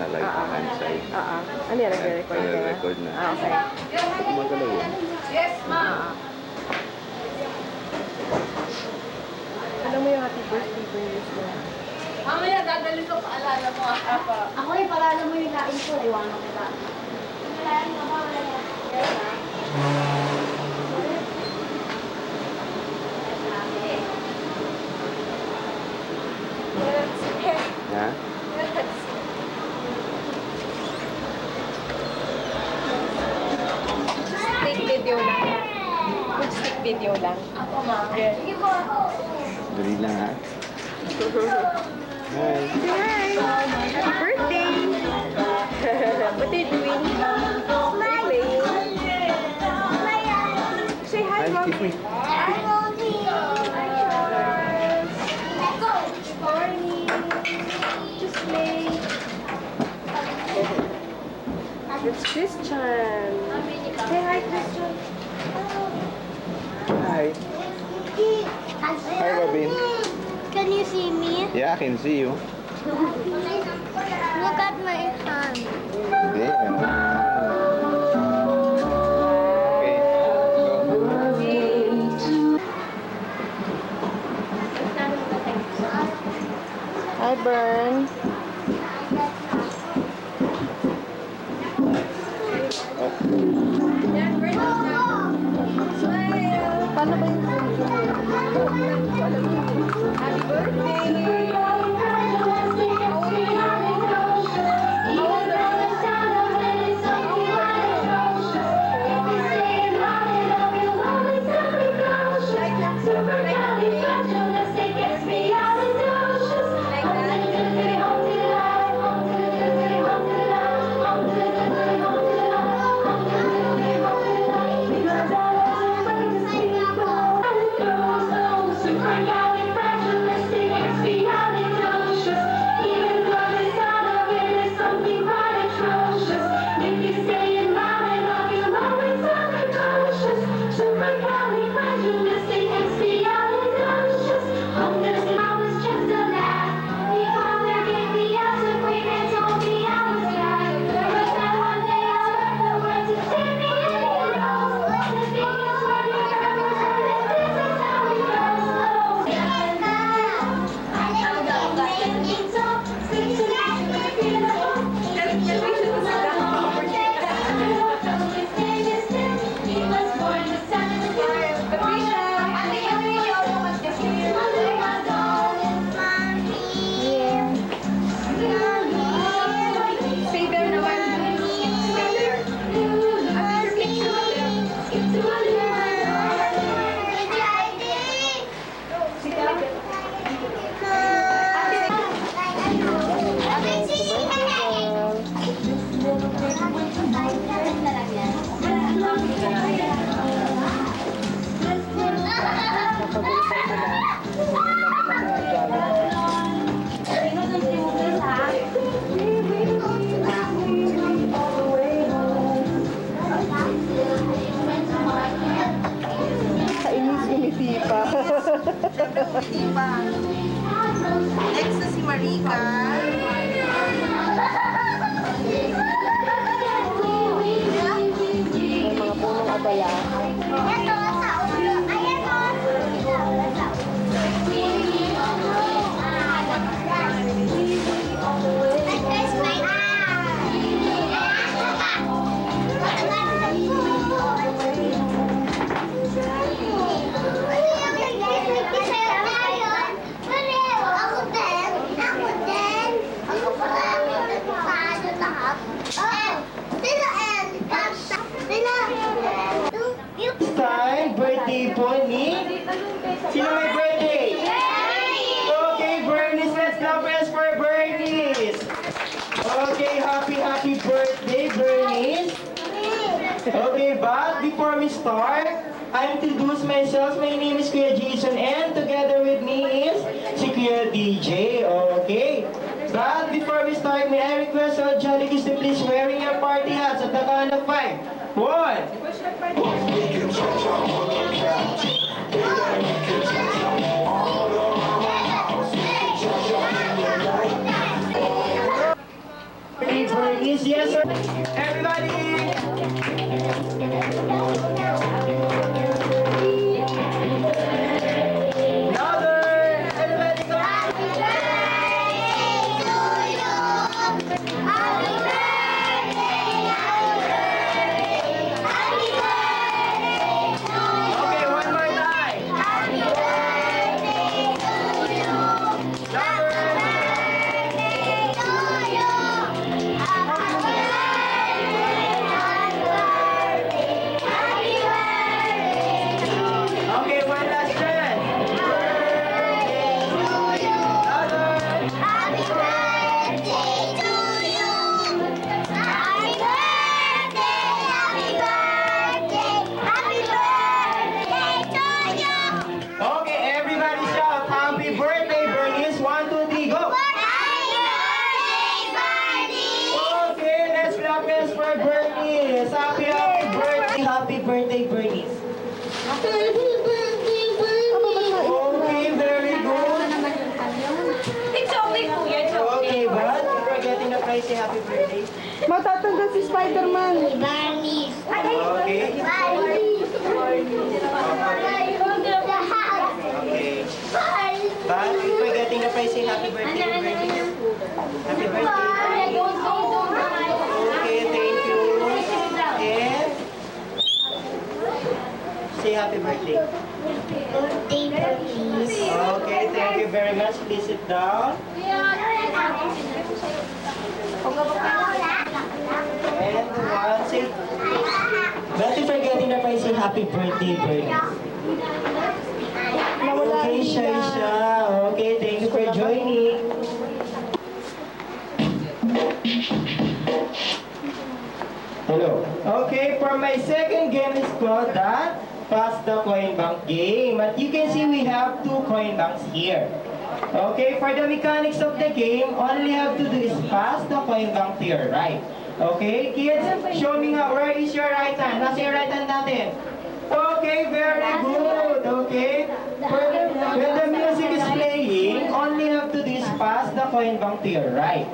sa right-hand side. Ano yan? Nag-record ka na? Nag-record na. Okay. Gumagalaw yun. Yes, ma'am. Alam mo yung happy birthday Bernice mo? Mamaya, dadali ko paalala mo. Apa. Ako eh, paalala mo yung lain ko. Iwanan kita. Lain ka ba? Wala yan. Yes, ha? Ha? Stick video lang. Good stick video lang. Ako, ma'am. Sige po. Dali lang ha. Hi. Say hi! Happy birthday! What are you doing? Are you playing? Say hi, Hi, Mom. kiss me. Morning. Just play. It's Christian. Say hi, Christian. Hi. Hi, Robin. Can you see me? Yeah, I can see you. Look at my hand. Hindi. Okay. Go. Hi, Bern. Paano ba yung Happy birthday! Kainis gumiti pa. Hindi pa. Next na si Marika. May mga punong abala. Time, birthday po ni... Sino may birthday? Okay, Bernice, let's clap hands for Bernice. Okay, happy birthday, Bernice. Okay, but before we start, I introduce myself. My name is Kuya Jason and together with me is si Kuya DJ. Okay. But before we start, may I request all Jolly Kids to please wearing your party hats at the count of 5. 1. Bernice. Yes, sir. Everybody. Louder. Everybody come on. Okay, one more time. Okay, one last chance. Louder. Okay, everybody shout happy birthday, Bernice. 1, 2, 3, go. Okay, let's clap hands for Bernice. Happy birthday, Bernice. Okay, very good. It's okay, kuya. It's Okay, but before getting the prize, say happy birthday. Matatanda si Spider-Man. Okay. Okay. But before getting the prize, say happy birthday, Bernice. Happy birthday. Okay, thank you. And say happy birthday. Okay, thank you very much. Please sit down. And one, say. But before getting the prize, say happy birthday, Bernice. Okay, Shaisha. Okay, thank you for joining. Hello. Okay, for my second game is called the Pass the Coin Bank game. But you can see we have 2 coin banks here. Okay, for the mechanics of the game, all you have to do is pass the coin bank to your right. Okay, kids, show me nga, where is your right hand? Nasa your right hand natin? Okay, very good. Okay, when the music is playing, all you have to do is pass the coin bank to your right.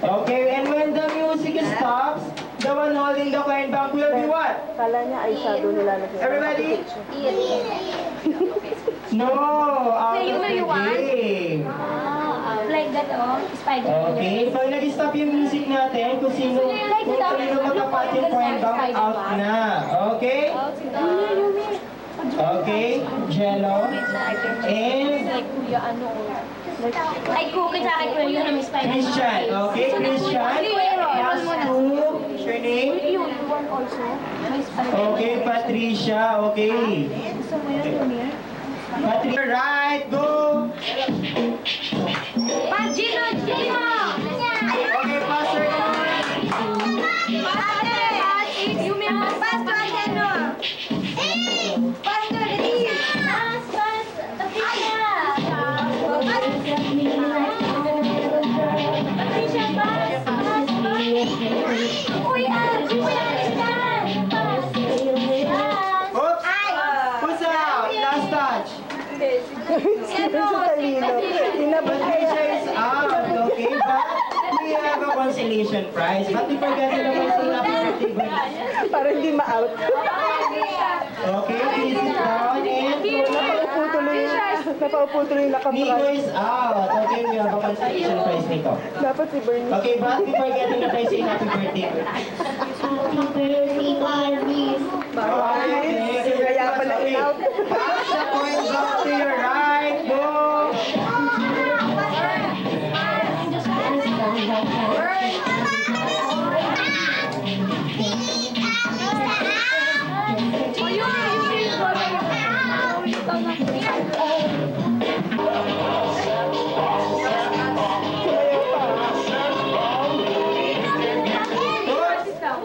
Okay, and when the music stops, the one holding the coin bank will be what? Kala niya eyeshadow nilalagay. Everybody? No, out of the game. Like that, oh, Spider-Man. Okay, pag nag-stop yung music natin, kung sino matapat yung coin bank, out na. Okay? Okay, Jello. And Kuya, ano, ay, cookie sa akin, kuya, yun ang Spider-Man. Christian. Okay, Christian. Last two. What's your name? You want also? May Spider-Man. Okay, Patricia. Okay. Gusto mo yun, Lumir? Patricia, right, go. Gino! Okay, Pastor. Oops. Who's out? Last touch. Sa talino. Tinabot Patricia is out. Okay, but we have a consolation prize. But we forgot to naman sa happy birthday, Bernice. para hindi ma-out. Okay, please sit down and Napaupo tuloy Nico naka-prize. is out. Okay, we have a consolation prize, Nico. Dapat si Bernie. Okay, but before getting the prize, say happy birthday, Bernice. Okay, Kaya pala in-out. pass the coin back to your right. Go.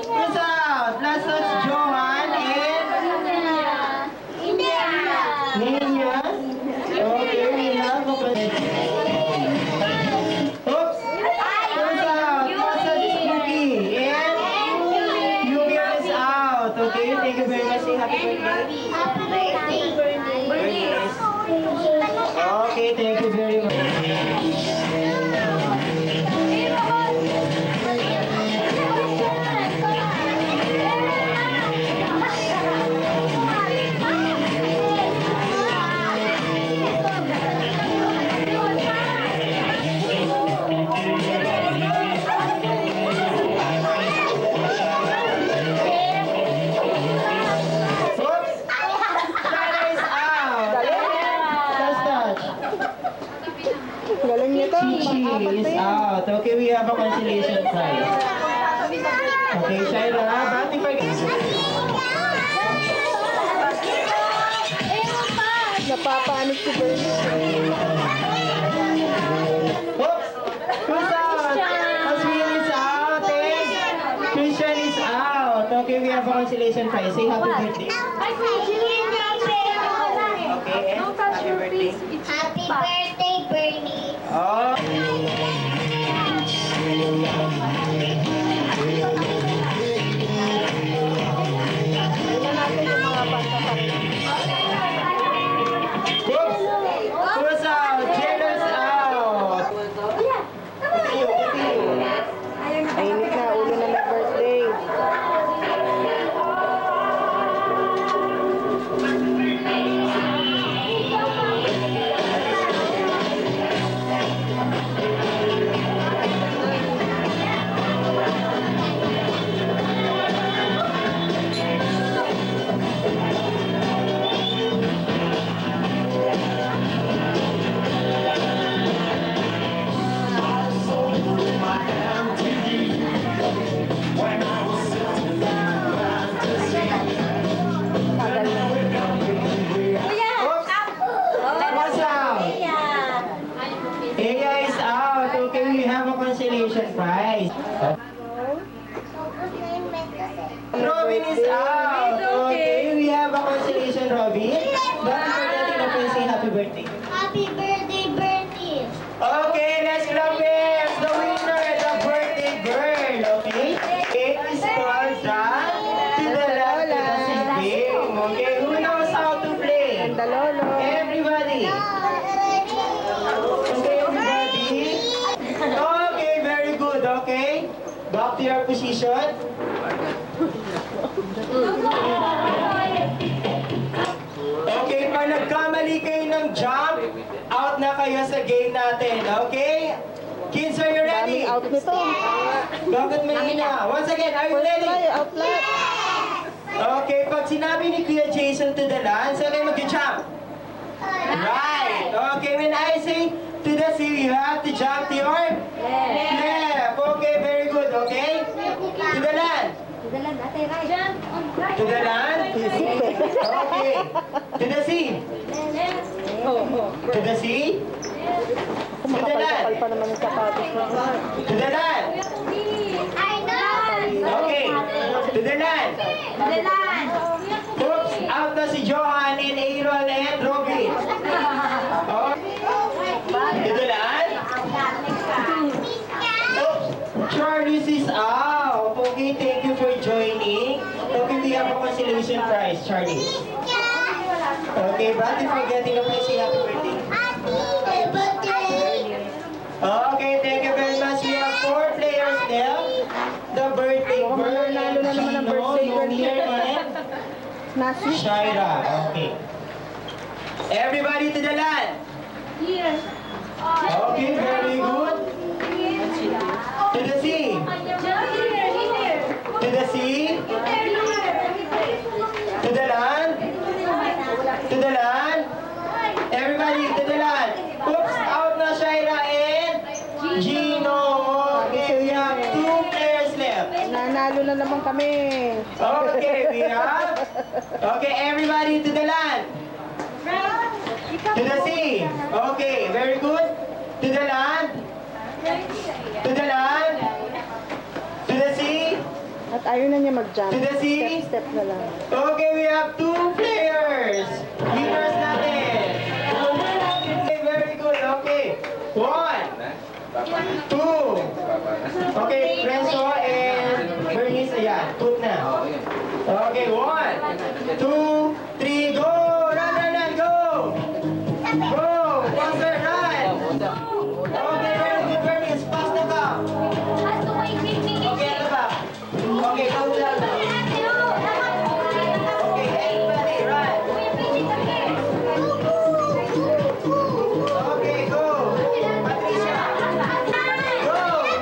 Who's out? Last touch, Johan and Nina. Okay, we have a Oops. Who's out? Last out. Okay, we have a consolation prize. Okay, Shaira, bati pa. Napapaano si Bernie. Oops! Who's out? Aswin is out and Christian is out. Okay, we have a consolation prize. Say happy birthday. Okay, and happy birthday. Happy birthday, Bernie. Oh. Tingnan natin yung mga bata pa rin. Oops! Who's out? Jenna's out. Continue, continue. Mainit na, ulo na may birthday. Tagal na. Oops! Who's out? Aya is out. Okay, we have a consolation prize. Robin is out. Okay, we have a consolation, Robin. But before natin na po say happy birthday. Happy birthday, Bernie. Okay, let's clap it. The winner, the birthday girl. Okay, it is called to the left, to the sibling. Okay, who knows how to play? Ganda lolo. Everybody. Okay, everybody. Okay, very good. Okay, back to your position. Okay, pag nagkamali kayo ng jump, out na kayo sa game natin. Okay? Kids, are you ready? Daming out nito. Bakit may na? Once again, are you First ready? try, out lahat. Okay, pag sinabi ni Kuya Jason to the land, saan kayo mag-jump? Right. Okay, when I say to the sea, you have to jump to your left. Okay, very good. Okay? To the land. To the land. Okay. To the sea. To the sea. Kumakapal-kapal pa naman yung sapatos mo. To the land. I know. Okay. To the land. Oops, out na si Johan and Aaron and Robin. Oh. To the land. Oops, Charles is out. Okay, thank you for joining. Okay, we have a consolation prize, Charlie. Okay, but if you're getting a prize, say happy birthday. Happy birthday. Okay, thank you very much. We have 4 players left. The birthday Mukhang girl, nanalo na naman ang birthday girl. and Na-sweet. Shaira. Okay. Everybody to the land. Okay, very good. To the sea. To the sea. To the land. To the land. Everybody to the land. Oops, out na Shaira and Gino. Okay, we have 2 players left. Nanalo na naman kami. Okay, we have. Okay, everybody to the land. To the sea. Okay, very good. To the land. To the land. To the sea. At ayaw na niya mag-jump. To the sea. Step na lang. Okay, we have 2 players. Winners natin. Okay, very good. Okay. 1, 2. Okay, Renzo and Bernice, ayan. Put na. Okay, 1, 2, 3, go! Run, run, run, go! Go! Faster, run! Okay, very good, Bernice. Fast na ka. Okay, ano ba? Okay, count down na. Okay, everybody, run. Okay, go. Patricia. Go.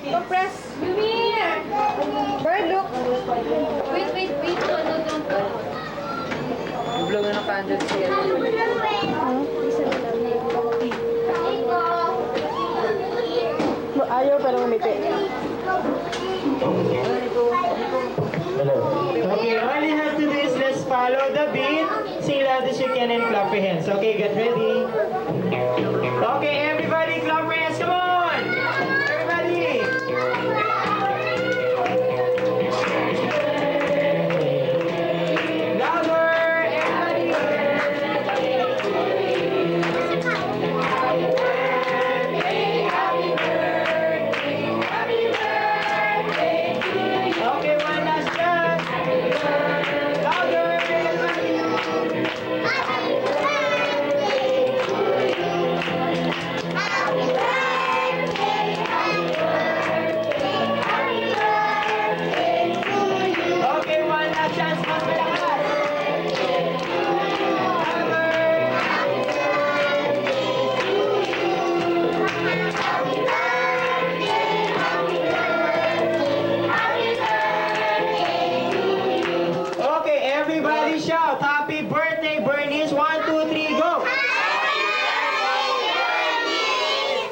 Compress. Lumir! Bird, look. Wait, wait, wait. Don't. Blow na ng candle siya. Ayaw pero umiti. Hello. Okay, all you have to do is let's follow the beat. Sing loud as you can and clap your hands. Okay, get ready. Okay, everybody clap your hands. Come on! Everybody! Louder! Everybody! Okay, one last chance. Louder! Everybody! Okay, one last chance. Mas malakas. Okay, everybody shout happy birthday, Bernice. 1, 2, 3, go.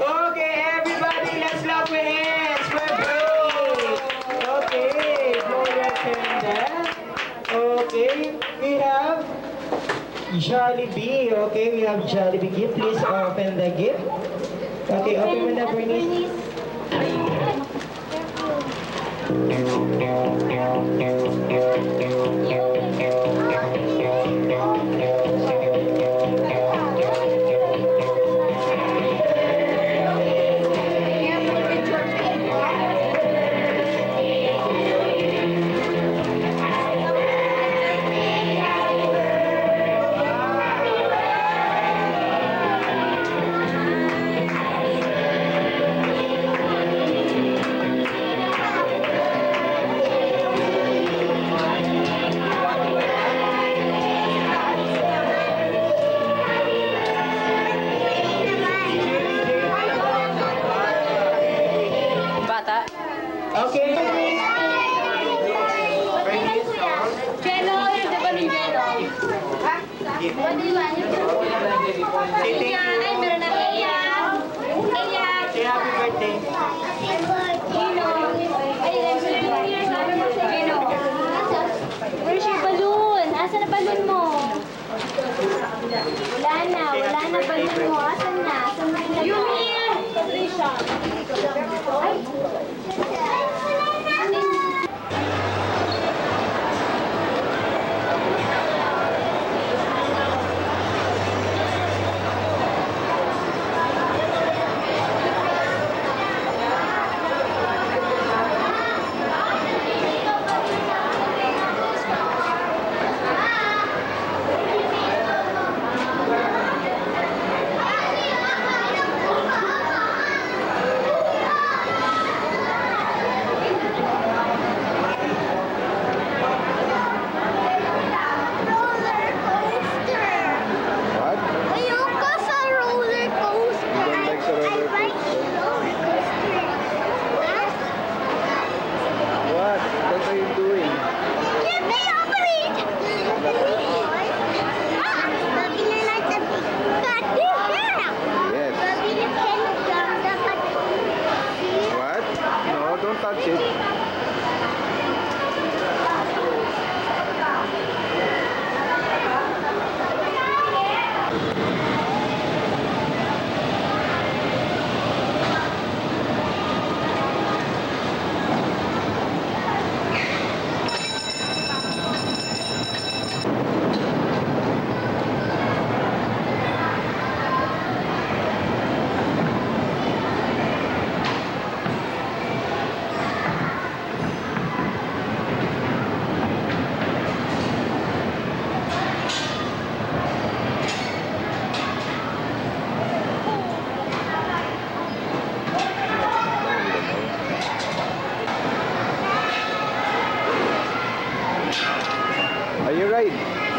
Okay, everybody, let's clap your hands for Bernice. Okay, blow your candle. Okay, we have Jollibee. Okay, we have Jollibee gift. Please open the gift. Okay, open the Bernice. Bata. Okay. Jello, yun, di ba ng jello? What do you want? Iya, ay, meron na Iya. Iya. Say happy birthday. Gino. Ay, Gino. Where's your balloon? Asa na balloon mo? Wala na balloon mo. Asan na? Asan na ilagay? Yumir! Patricia. Ay. Are you right?